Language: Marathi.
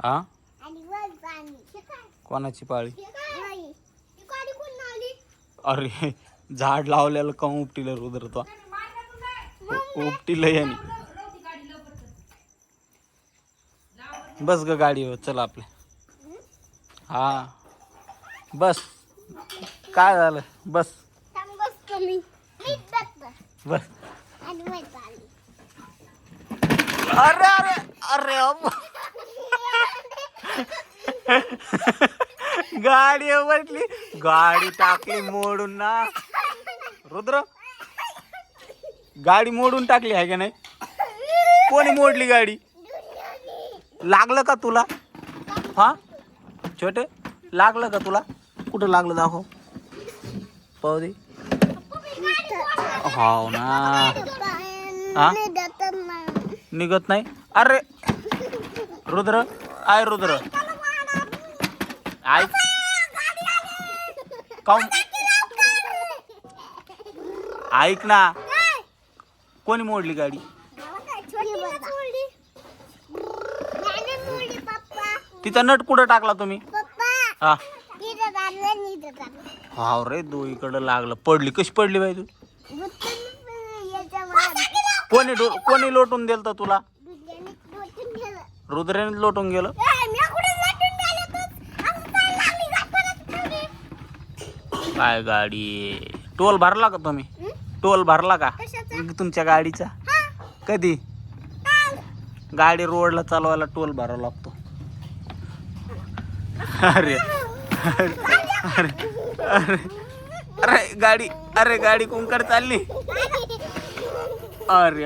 हा आणि वर पाणी. हे काय? कोणाची पाळी? हे काय? ही गाडी कोण आली? अरे झाड लावलेलं का उपटीलं रुद्र तो उपटीलं याने. बस ग गाडीवर चल आपल्या. हा बस. काय झालं बस थांब बसतो मी. नीट बसतो. बस. आणि वर पाणी. अरे अरे अरे अम्मा. गाडी म्हटली गाडी टाकली मोडून ना रुद्र. गाडी मोडून टाकली आहे का नाही? कोणी मोडली गाडी? लागलं का तुला? हा छोटे लागलं का तुला? कुठं लागलं दाखव पाहू दे. हो ना. हा निघत नाही. अरे रुद्र आय रुद्र ऐक काऊन ऐक ना. कोणी मोडली गाडी? तिचा नट कुठं टाकला तुम्ही? हा हा रे दो इकडं लागलं. पडली कशी पडली बाई तू? कोणी लोटून दिलं तर तुला? रुद्राने लोटून गेलं. काय गाडी टोल भरला का तुम्ही? टोल भरला का तुमच्या गाडीचा? कधी? गाडी रोडला चालवायला टोल भरावा लागतो. अरे अरे अरे अरे गाडी. अरे गाडी कुंकर चालली. अरे